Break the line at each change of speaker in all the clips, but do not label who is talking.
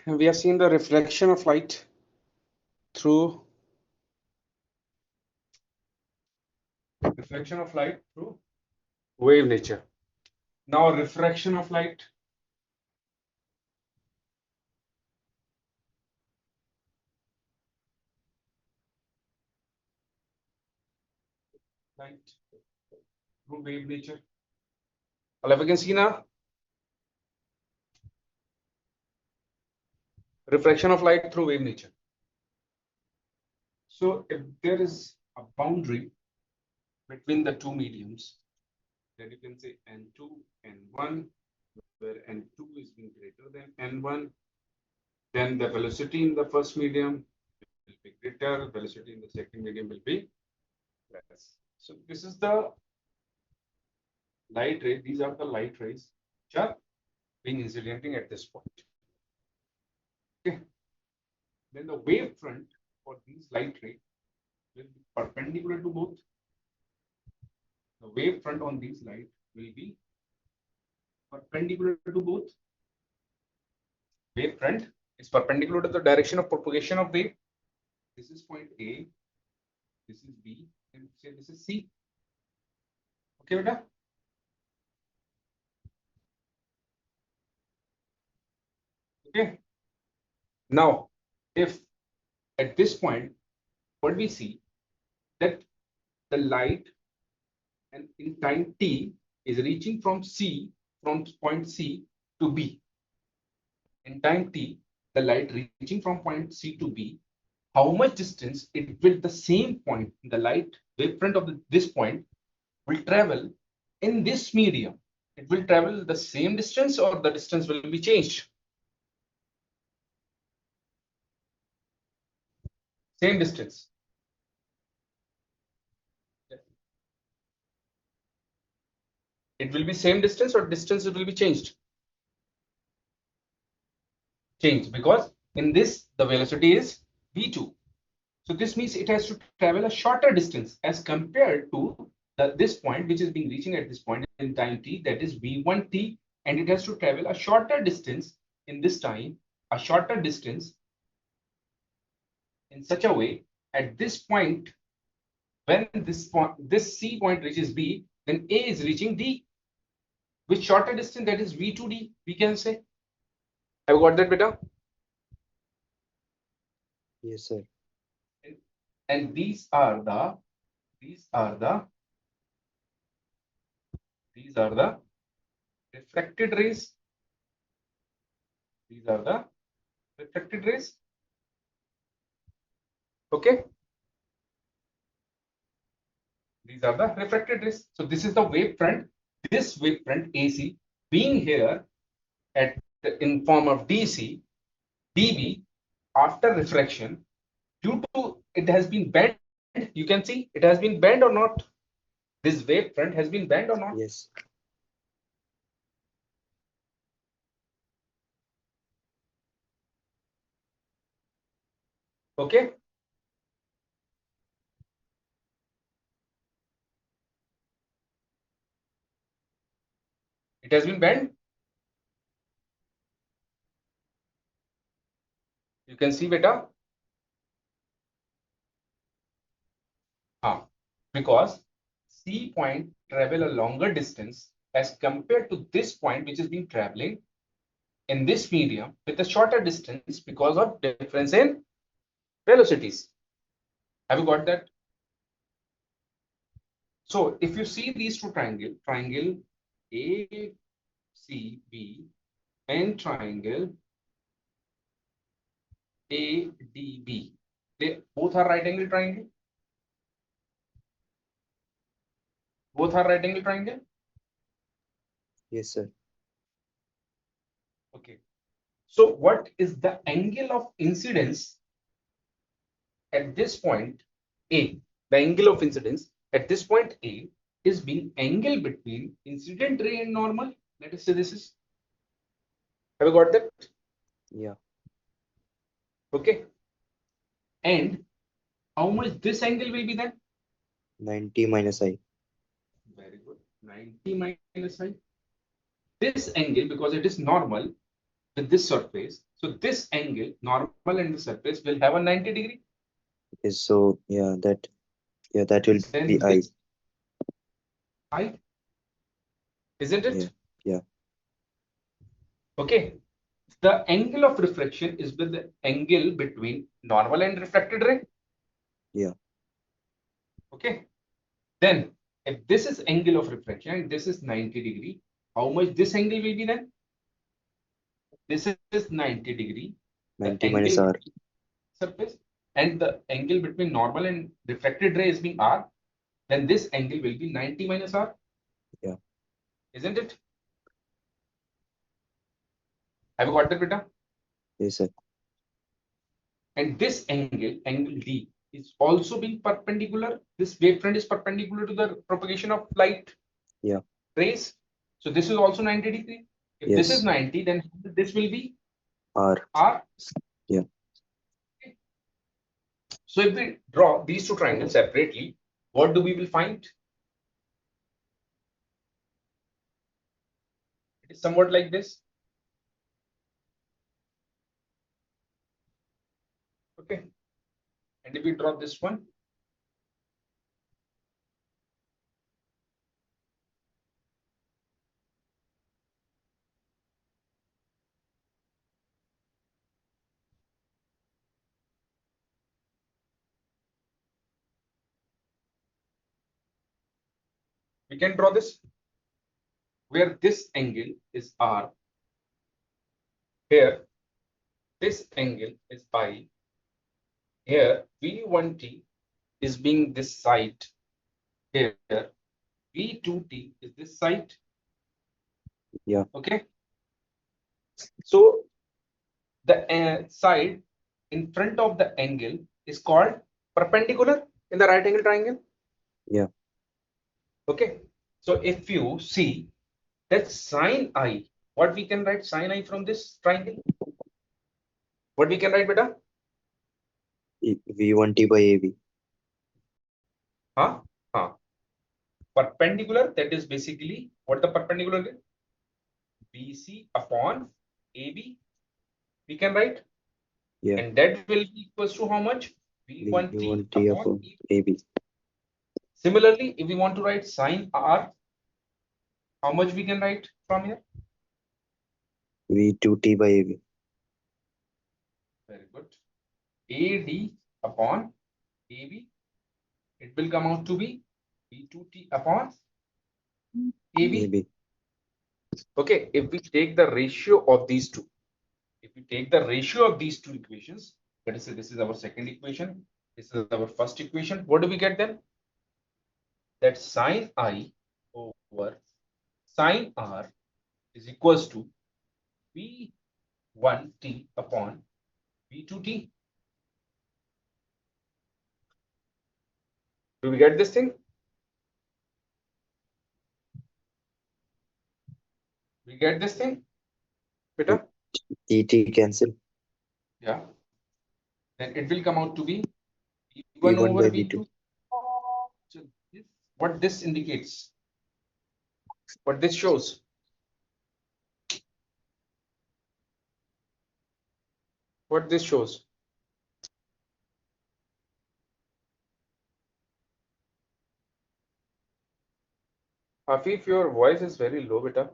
we have seen the reflection of light through wave nature. Now refraction of light. Through wave nature. All of you can see now. Refraction of light through wave nature. So if there is a boundary between the two mediums, then you can say N2, N1, where N2 is being greater than N1, then the velocity in the first medium will be greater, velocity in the second medium will be less. So this is the light ray. These are the light rays which are being incidenting at this point. Okay. Then the wave front for these light rays will be perpendicular to both. The wave front on these light will be perpendicular to both. Wave front is perpendicular to the direction of propagation of wave. This is point A, this is B, and say this is C. Okay, beta? Okay. Now, if at this point, what we see that the light and in time t is reaching from point C to B. In time t, the light reaching from point C to B, how much distance it will the same point, the light wavefront of this point will travel in this medium. It will travel the same distance or the distance will be changed. Same distance. It will be same distance or distance it will be changed. Changed because in this the velocity is v2. So this means it has to travel a shorter distance as compared to this point which is being reaching at this point in time t, that is v1t, and it has to travel a shorter distance in this time, a shorter distance in such a way at this point when this C point reaches B, then A is reaching D with shorter distance, that is v2d, we can say. Have you got that, beta?
Yes, sir.
And these are the refracted rays. These are the refracted rays. Okay. These are the refracted rays. So this is the wave front. This wave front AC being here at in form of DC, dB after refraction, due to it has been bent. You can see it has been bent or not. This wave front has been bent or not?
Yes.
Okay. It has been bent. You can see beta. Because C point travel a longer distance as compared to this point which is being traveling in this medium with a shorter distance because of difference in velocities. Have you got that? So if you see these two triangle ACB and triangle ADB, they both are right angle triangle. Both are right angle triangle.
Yes, sir.
Okay. So what is the angle of incidence at this point A? The angle of incidence at this point A is being angle between incident ray and normal. Let us say this is. Have you got that?
Yeah.
Okay. And how much this angle will be then?
90 minus I.
Very good. 90 minus I. This angle, because it is normal, with this surface. So this angle, normal and the surface, will have a 90 degree.
Okay, so that will be
Then
I.
this I, isn't
Yeah,
it?
yeah,
Okay. The angle of reflection is with the angle between normal and refracted ray.
yeah.
Okay. Then if this is angle of reflection and this is 90 degree, how much this angle will be then? This is 90 degree. The
90
angle
minus R.
between surface and the angle between normal and refracted ray is being R. Then this angle will be 90 minus R,
Yeah,
isn't it? Have you got that, beta?
yes, sir.
And this angle, angle D, is also being perpendicular. This wavefront is perpendicular to the propagation of light
Yeah,
rays. So this is also 90 degree. If this is
yes.
90, then this will be
R.
R.
Yeah,
So if we draw these two triangles separately, what do we will find? It is somewhat like this. Okay. And if we draw this one, we can draw this where this angle is R. Here, this angle is I. Here, V1T is being this side. Here, V2T is this side.
yeah,
Okay. So the side in front of the angle is called perpendicular in the right angle triangle.
yeah.
Okay. So if you see that sine I, what we can write sine I from this triangle? What we can write, beta?
V1T by AB.
Huh? Huh. Perpendicular, that is basically what the perpendicular is? BC upon AB, we can write.
Yeah,
And that will be equals to how much? V1T
V1T
upon
upon
E.
AB.
Similarly, if we want to write sine R, how much we can write from here?
V2T by AB.
Very good. AD upon AB, it will come out to be V2T upon AB.
AB.
Okay, if we take the ratio of these two, if we take the ratio of these two equations, let us say this is our second equation, this is our first equation, what do we get then? That sine I over sine R is equals to V1T upon V2T. Do we get this thing? We get this thing,
So
beta?
TT cancel.
Yeah. Then it will come out to be V1
V1
over
by V2.
V2. So this, what this indicates, what this shows, what this shows. Hafif, your voice is very low, beta.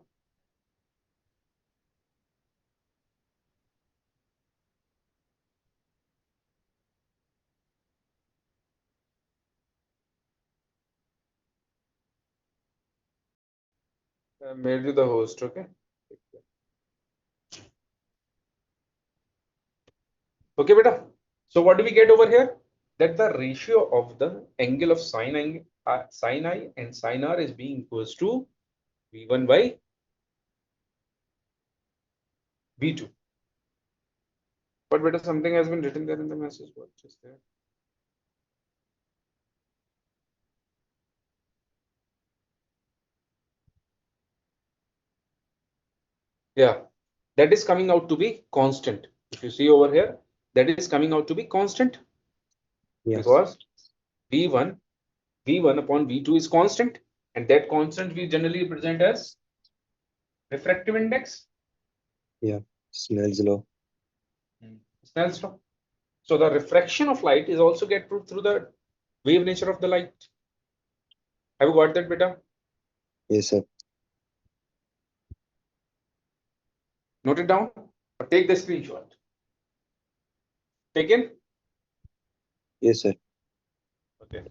I made you the host, okay? Okay, beta. So what do we get over here? That the ratio of the angle of sine I and sine R is being equals to V1 by V2. But beta, something has been written there in the message. What is there? Yeah, that is coming out to be constant. If you see over here, that is coming out to be constant
Yes.
because V1 upon V2 is constant, and that constant we generally represent as refractive index.
Yeah. Snell's law.
Snell's law. So the refraction of light is also get proved through the wave nature of the light. Have you got that, beta?
Yes, sir.
Note it down or take the screenshot. Taken?
Yes, sir.
Okay.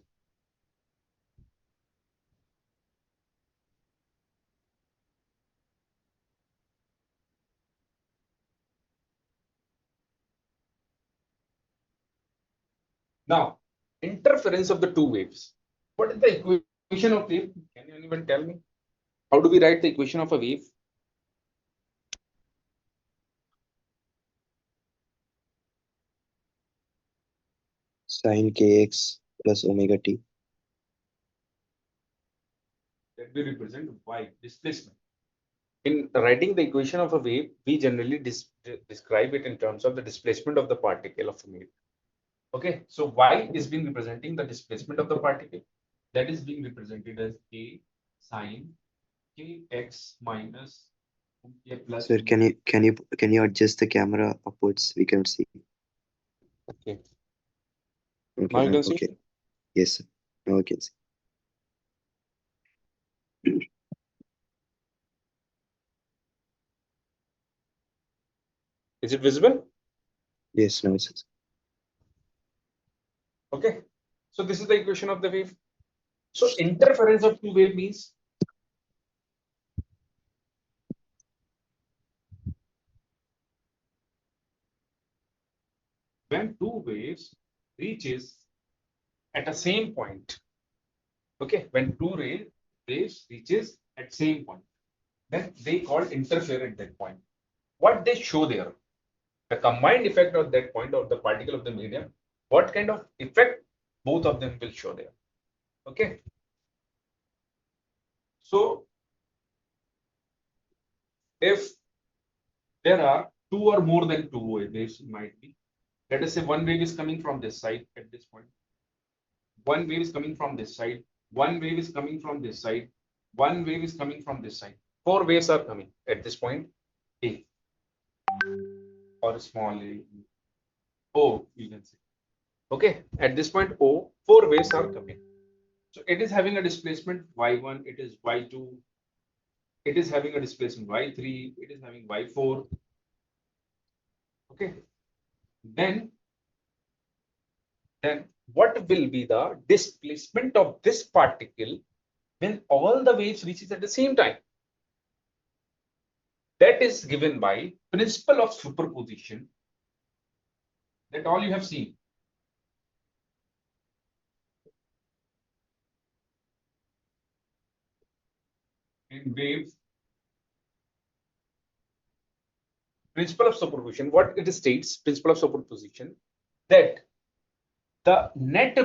Now, interference of the two waves. What is the equation of wave? Can you anyone tell me? How do we write the equation of a wave?
Sin kx plus omega t.
That we represent y displacement. In writing the equation of a wave, we generally describe it in terms of the displacement of the particle of a wave. Okay, so y is being representing the displacement of the particle. That is being represented as a sine kx minus a plus
Sir,
omega.
can you adjust the camera upwards? We can see.
Okay,
Okay,
now you
now
can see.
okay. Yes, sir. Now we can see.
Is it visible?
Yes, now it's
Okay, so this is the equation of the wave. So interference of two wave means when two waves reaches at a same point. Okay, when waves reaches at same point, then they call interfere at that point. What they show there, the combined effect of that point of the particle of the medium, what kind of effect both of them will show there. Okay, so if there are two or more than two waves, might be. Let us say one wave is coming from this side at this point. One wave is coming from this side. One wave is coming from this side. One wave is coming from this side. Four waves are coming at this point. A or small a. O, you can say. Okay, at this point O, four waves are coming. So it is having a displacement y1, it is y2, it is having a displacement y3, it is having y4. Okay, then then what will be the displacement of this particle when all the waves reaches at the same time? That is given by principle of superposition, that all you have seen. In wave, principle of superposition, what it states, principle of superposition, that the net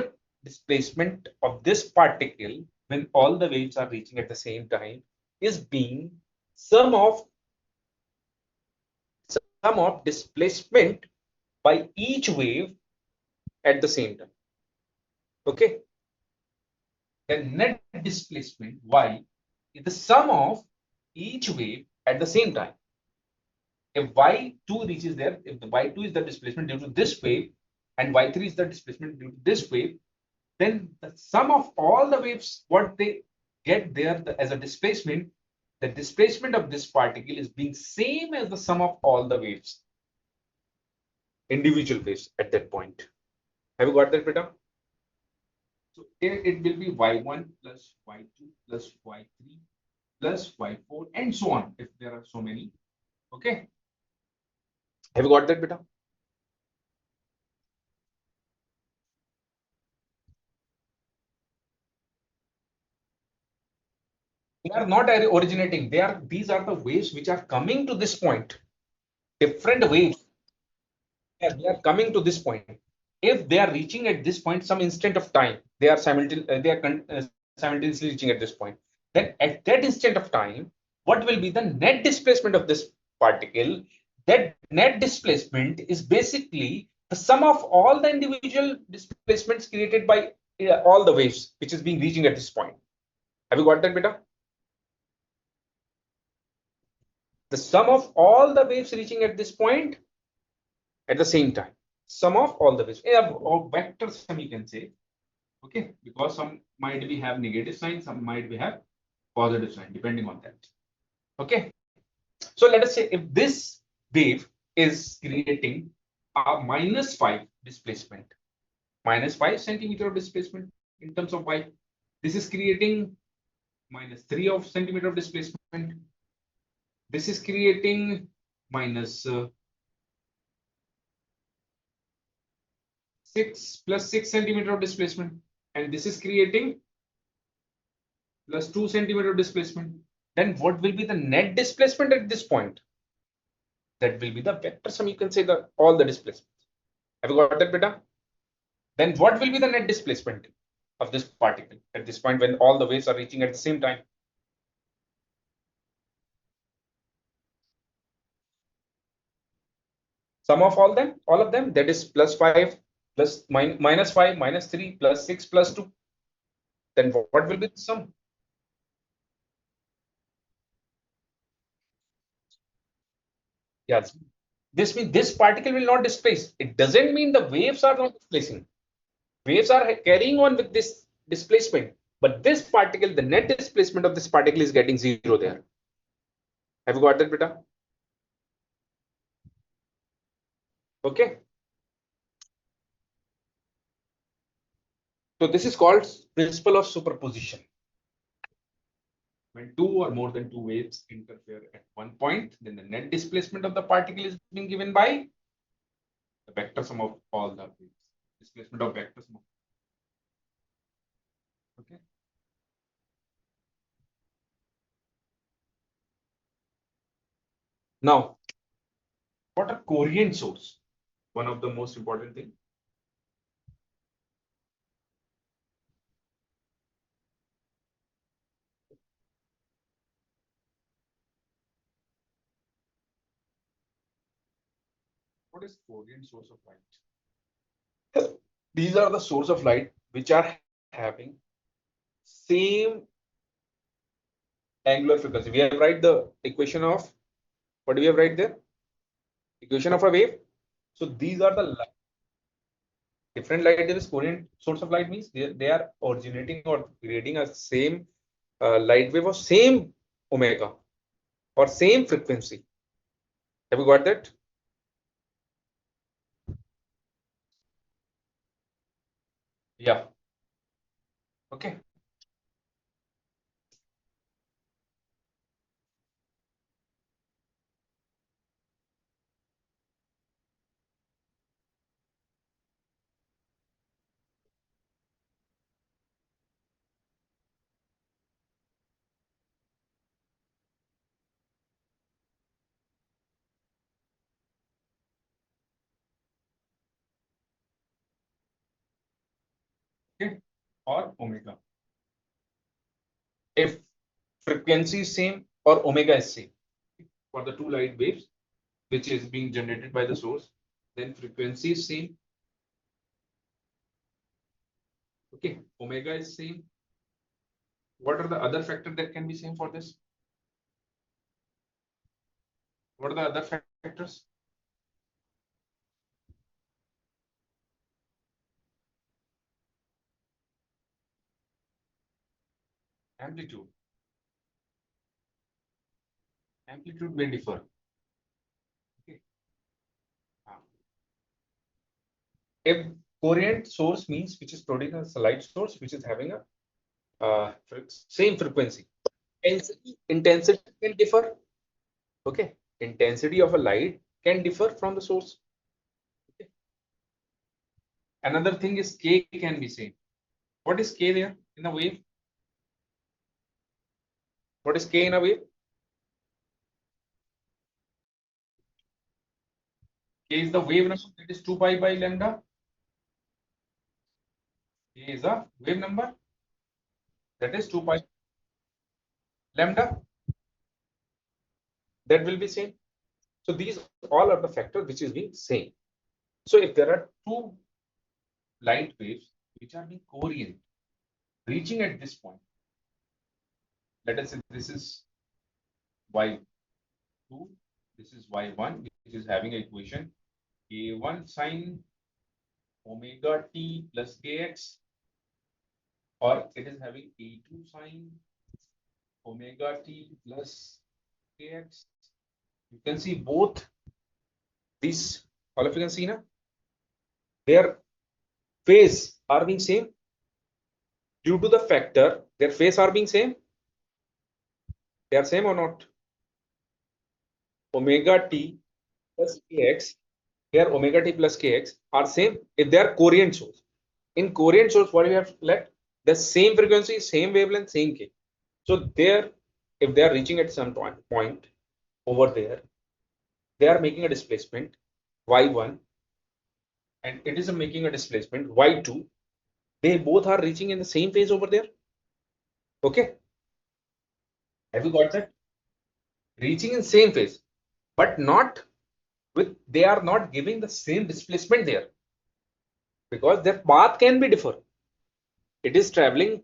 displacement of this particle when all the waves are reaching at the same time is being sum of displacement by each wave at the same time. Okay, the net displacement y is the sum of each wave at the same time. If y2 reaches there, if the y2 is the displacement due to this wave and y3 is the displacement due to this wave, then the sum of all the waves, what they get there as a displacement, the displacement of this particle is being same as the sum of all the waves, individual waves at that point. Have you got that, beta? So here it will be y1 plus y2 plus y3 plus y4 and so on if there are so many. Okay. Have you got that, beta? They are not originating. These are the waves which are coming to this point. Different waves. Yeah, they are coming to this point. If they are reaching at this point, some instant of time, they are simultaneously reaching at this point. Then at that instant of time, what will be the net displacement of this particle? That net displacement is basically the sum of all the individual displacements created by all the waves, which is being reaching at this point. Have you got that, beta? The sum of all the waves reaching at this point at the same time. Sum of all the waves. Or vector sum you can say. Okay, because some might be have negative sign, some might be have positive sign, depending on that. Okay, so let us say if this wave is creating a -5 displacement, -5 centimeter of displacement in terms of y, this is creating -3 of centimeter of displacement. This is creating minus 6 plus 6 centimeter of displacement, and this is creating plus 2 centimeter of displacement. Then what will be the net displacement at this point? That will be the vector sum. You can say the all the displacements. Have you got that, beta? Then what will be the net displacement of this particle at this point when all the waves are reaching at the same time? Sum of all of them, that is plus 5 plus minus 5 minus 3 plus 6 plus 2. Then what will be the sum? Yes. This means this particle will not displace. It doesn't mean the waves are not displacing. Waves are carrying on with this displacement. But this particle, the net displacement of this particle is getting 0 there. Have you got that, beta? Okay. So this is called principle of superposition. When two or more than two waves interfere at one point, then the net displacement of the particle is being given by the vector sum of all the waves. Displacement of vector sum. Okay. Now, what are covariant source? One of the most important thing. What is covariant source of light? These are the source of light which are having same angular frequency. We have write the equation of, what do we have write there? Equation of a wave. So these are the different light waves. Covariant source of light means they are originating or creating a same light wave of same omega or same frequency. Have you got that? Yeah. Okay. Okay. Or omega. If frequency is same or omega is same for the two light waves which is being generated by the source, then frequency is same. Okay. Omega is same. What are the other factors that can be same for this? What are the other factors? Amplitude. Amplitude may differ. Okay. If covariant source means which is producing a light source which is having a same frequency. Intensity can differ. Okay. Intensity of a light can differ from the source. Okay. Another thing is K can be same. What is K there in a wave? What is K in a wave? K is the wave number, that is 2 pi by lambda. K is a wave number, that is 2 pi lambda. That will be same. So these all are the factors which is being same. So if there are two light waves which are being covariant, reaching at this point, let us say this is y2 2. This is y1, which is having a equation a1 sine omega t plus kx, or it is having a2 sine omega t plus kx. You can see both these, all of you can see now, their phase are being same due to the factor their phase are being same. They are same or not? Omega t plus kx, here omega t plus kx are same if they are covariant source. In covariant source, what we have left? The same frequency, same wavelength, same k. So there, if they are reaching at some point over there, they are making a displacement y1, and it is making a displacement y2. They both are reaching in the same phase over there. Okay, have you got that? Reaching in same phase, but not with, they are not giving the same displacement there, because their path can be different. It is traveling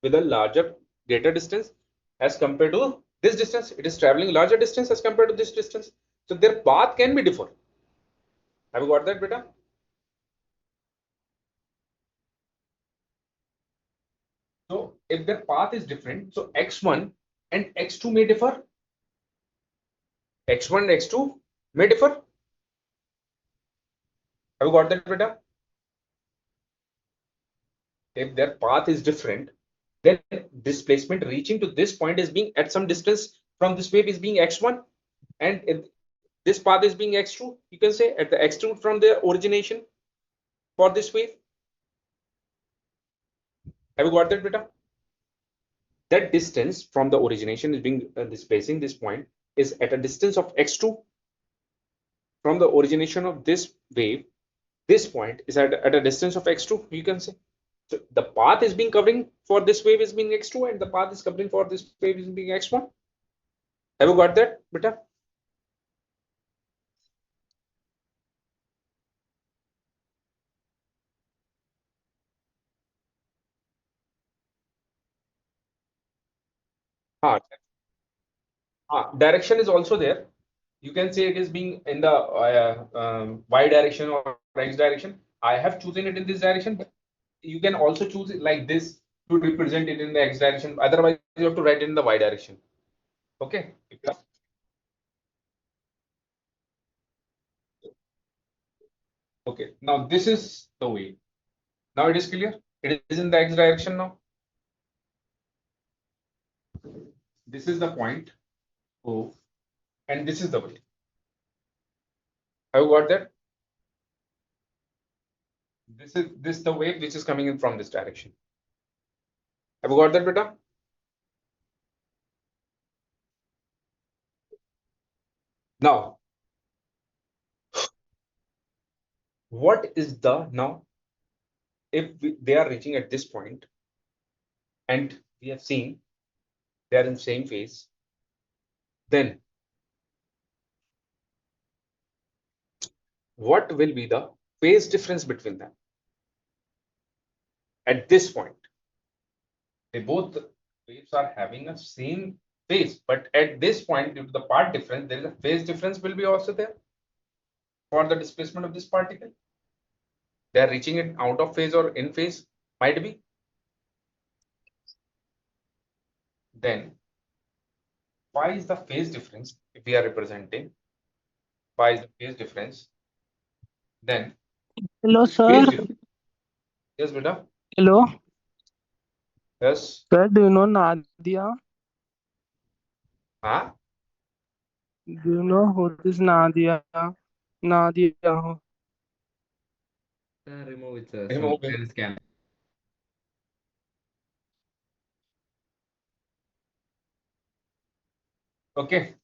with a larger, greater distance as compared to this distance. It is traveling larger distance as compared to this distance. So their path can be different. Have you got that, beta? So if their path is different, so x1 and x2 may differ. X1 and x2 may differ. Have you got that, beta? If their path is different, then displacement reaching to this point is being at some distance from this wave is being x1, and if this path is being x2, you can say at the x2 from the origination for this wave. Have you got that, beta? That distance from the origination is being displacing this point is at a distance of x2 from the origination of this wave. This point is at a distance of x2, you can say. So the path is being covering for this wave is being x2, and the path is covering for this wave is being x1. Have you got that, beta? Ah, direction is also there. You can say it is being in the y direction or x direction. I have chosen it in this direction, but you can also choose it like this to represent it in the x direction. Otherwise, you have to write it in the y direction. Okay. Okay. Now this is the way. Now it is clear. It is in the x direction now. This is the point O, and this is the way. Have you got that? This the wave which is coming in from this direction. Have you got that, beta? Now, what is the now? If they are reaching at this point, and we have seen they are in same phase, then what will be the phase difference between them at this point? They both waves are having a same phase, but at this point, due to the part difference, there is a phase difference will be also there for the displacement of this particle. They are reaching it out of phase or in phase, might be. Then phi is the phase difference if we are representing phi is the phase difference. Then
Hello,
this phase
sir.
difference. Yes, beta.
Hello,
Yes.
sir. Do you know Nadia?
Huh?
Do you know who is Nadia? Nadia.
Remove it, sir.
Remove
Some
it.
else can.
Okay.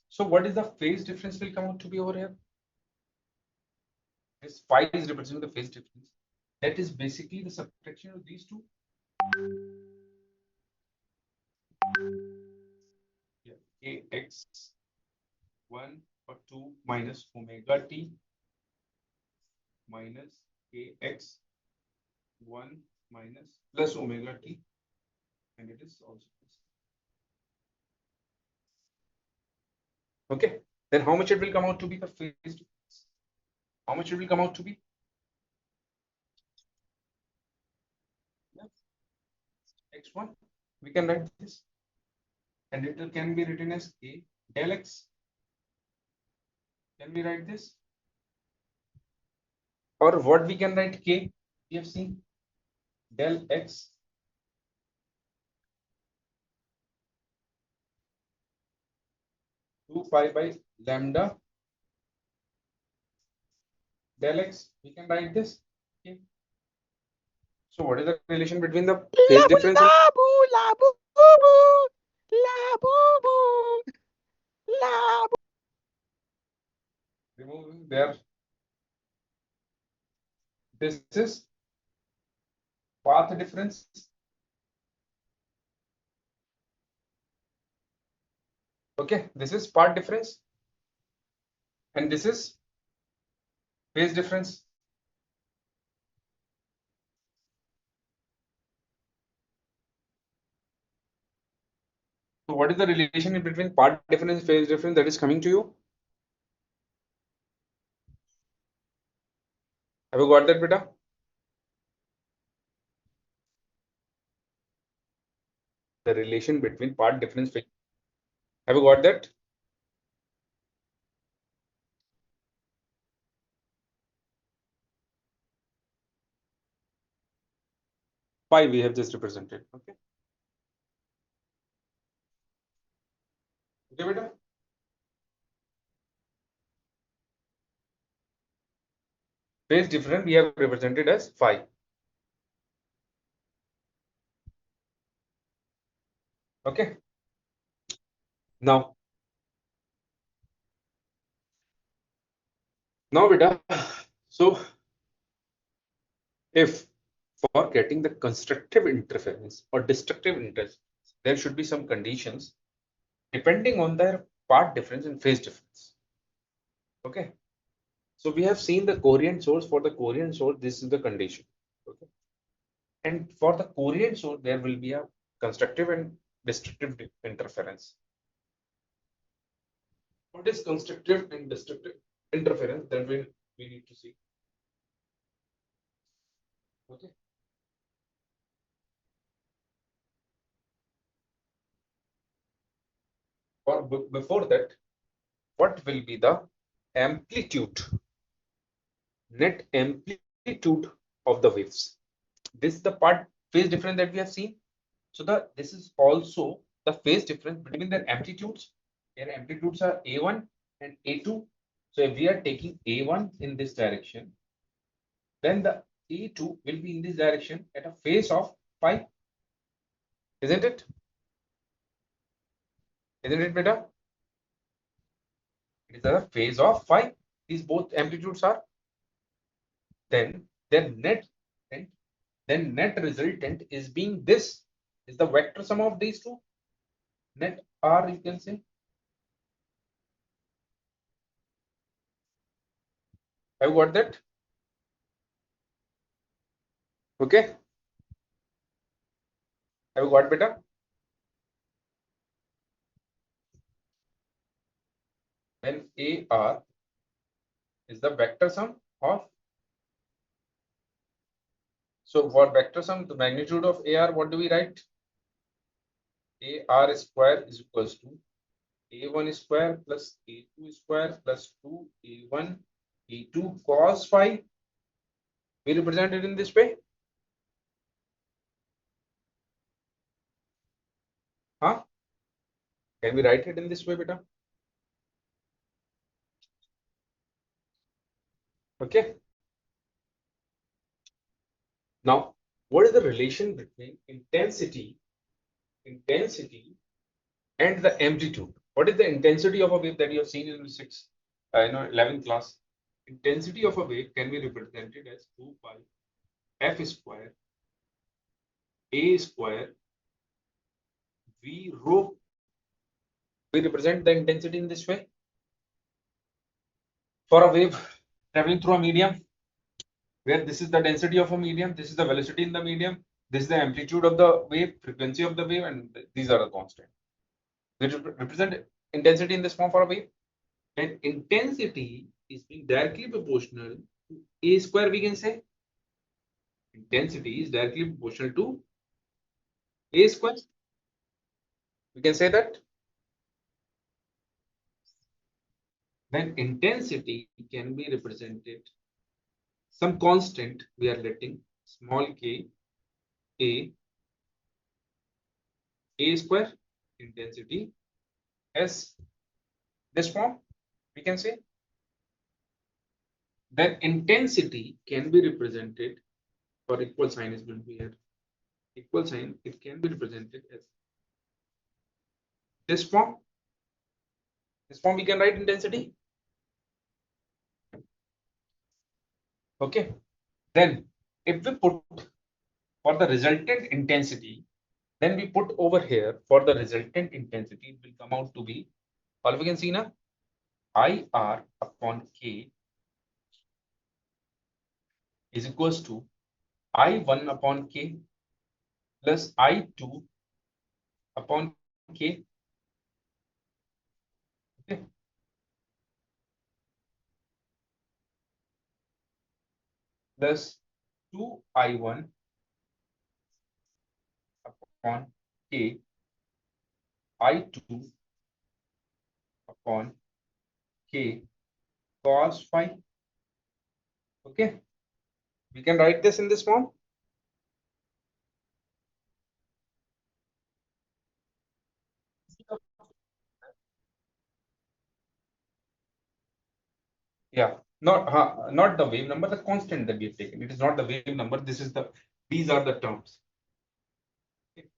So what is the phase difference will come out to be over here? This phi is representing the phase difference. That is basically the subtraction of these two. Yeah. Ax 1 or 2 minus omega t minus kx 1 minus plus omega t, and it is also this. Okay, then how much it will come out to be the phase difference? How much it will come out to be? X1. We can write this, and it can be written as A del X. Can we write this? Or what we can write K? We have seen del X 2 pi by lambda del X. We can write this. Okay. So what is the relation between the phase difference and removing there? This is path difference. Okay, this is path difference, and this is phase difference. So what is the relation between path difference and phase difference that is coming to you? Have you got that, beta? The relation between path difference. Have you got that? Pi we have just represented. Okay. Okay, beta. Phase difference we have represented as phi. Okay. Now, beta. So, if for getting the constructive interference or destructive interference, there should be some conditions depending on their path difference and phase difference. Okay. So we have seen the covariant source. For the covariant source, this is the condition. Okay. And for the covariant source, there will be a constructive and destructive interference. What is constructive and destructive interference? Then we need to see. Okay. Or before that, what will be the amplitude, net amplitude of the waves? This is the part phase difference that we have seen. So this is also the phase difference between their amplitudes. Their amplitudes are A1 and A2. So if we are taking A1 in this direction, then the A2 will be in this direction at a phase of pi. Isn't it? Isn't it, beta? It is a phase of phi. These both amplitudes are. Then their net and then net resultant is being this is the vector sum of these two. Net R, you can say. Have you got that? Okay. Have you got, beta? Then AR is the vector sum of. So for vector sum, the magnitude of AR, what do we write? AR square is equals to A1 square plus A2 square plus 2 A1 A2 cos phi. We represent it in this way. Huh? Can we write it in this way, beta? Okay. Now, what is the relation between intensity and the amplitude? What is the intensity of a wave that you have seen in 11th class? Intensity of a wave can be represented as 2 pi f square a square v rho. We represent the intensity in this way. For a wave traveling through a medium, where this is the density of a medium, this is the velocity in the medium, this is the amplitude of the wave, frequency of the wave, and these are the constant. We represent intensity in this form for a wave. then intensity is being directly proportional to A square, we can say. Intensity is directly proportional to A square. We can say that. Then intensity can be represented some constant we are letting small k a square intensity as this form we can say. Then intensity can be represented, or equal sign is going to be here, equal sign, it can be represented as this form. This form we can write intensity. Okay, then if we put for the resultant intensity, then we put over here for the resultant intensity, it will come out to be, all we can see now, IR upon K is equals to I1 upon K plus I2 upon K. Okay. Plus 2I1 upon K, I2 upon K cos phi. Okay, we can write this in this form. Yeah, not the wave number, the constant that we have taken. It is not the wave number. This is the, these are the terms. Okay.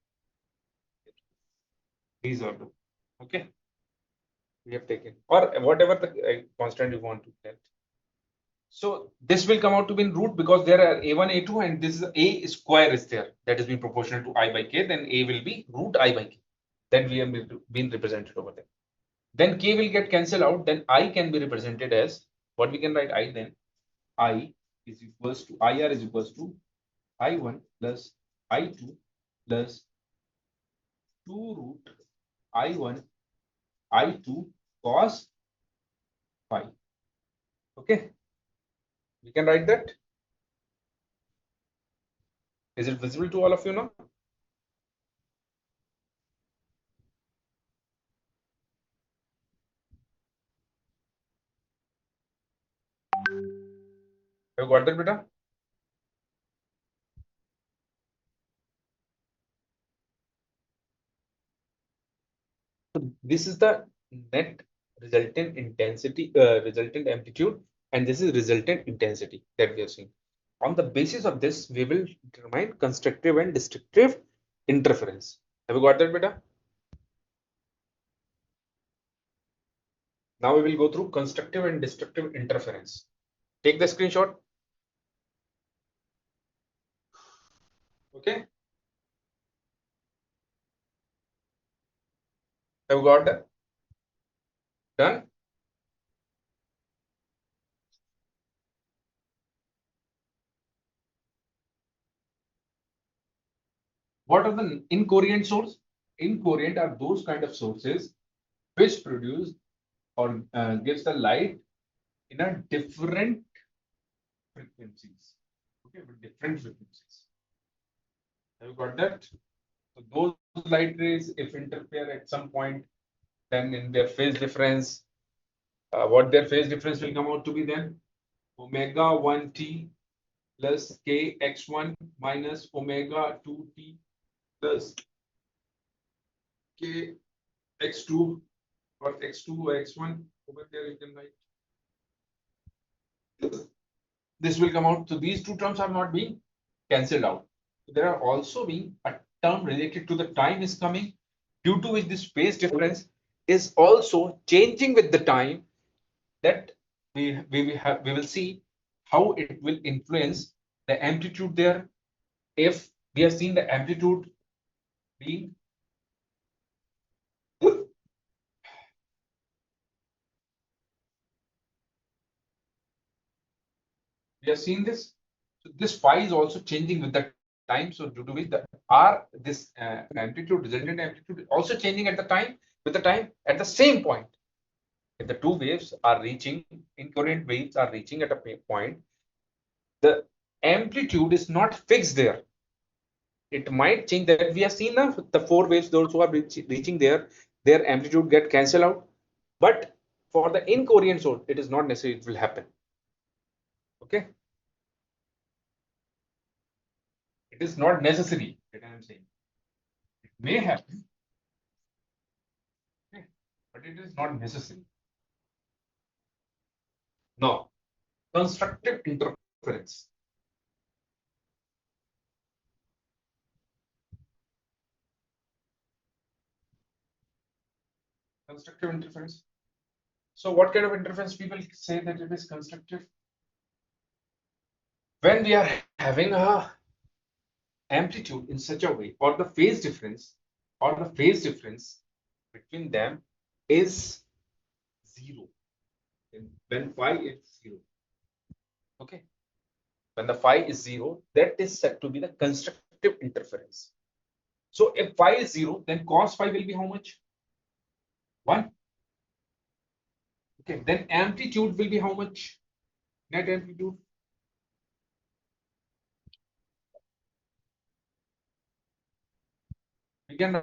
These are the, okay, we have taken, or whatever the constant you want to get. So this will come out to be in root because there are a1, a2, and this is a square is there that is being proportional to I by k. Then a will be root I by k. Then we have been represented over there. Then k will get cancelled out. Then I can be represented as what we can write I then. I is equals to IR is equals to I1 plus I2 plus 2 root I1 I2 cos phi. Okay, we can write that. Is it visible to all of you now? Have you got that, beta? This is the net resultant intensity, resultant amplitude, and this is resultant intensity that we are seeing. On the basis of this, we will determine constructive and destructive interference. Have you got that, beta? Now we will go through constructive and destructive interference. Take the screenshot. Okay. Have you got that? Done. What are the incoriant sources? Incoriant are those kind of sources which produce or gives the light in a different frequencies. Okay, with different frequencies. Have you got that? So those light rays, if interfere at some point, then in their phase difference, what their phase difference will come out to be then? Omega 1t plus k x1 minus omega 2t plus k x2 or x2 or x1. Over there you can write. This will come out. So these two terms are not being cancelled out. There are also being a term related to the time is coming, due to which this phase difference is also changing with the time. That we will see how it will influence the amplitude there. If we have seen the amplitude being, we have seen this. So this phi is also changing with the time. So due to which the r this amplitude, resultant amplitude, also changing at the time with the time at the same point. if the two waves are reaching, incurrent waves are reaching at a point, the amplitude is not fixed there. It might change. That we have seen now the four waves, those who are reaching there, their amplitude get cancelled out. But for the incoherent source, it is not necessary it will happen. Okay. It is not necessary that I am saying. It may happen, okay, but it is not necessary. Now, constructive interference. Constructive interference. So what kind of interference people say that it is constructive? When we are having a amplitude in such a way, or the phase difference between them is zero. When phi is zero, okay. When the phi is zero, that is said to be the constructive interference. So if phi is zero, then cos phi will be how much? 1. Okay, then amplitude will be how much? Net amplitude. We can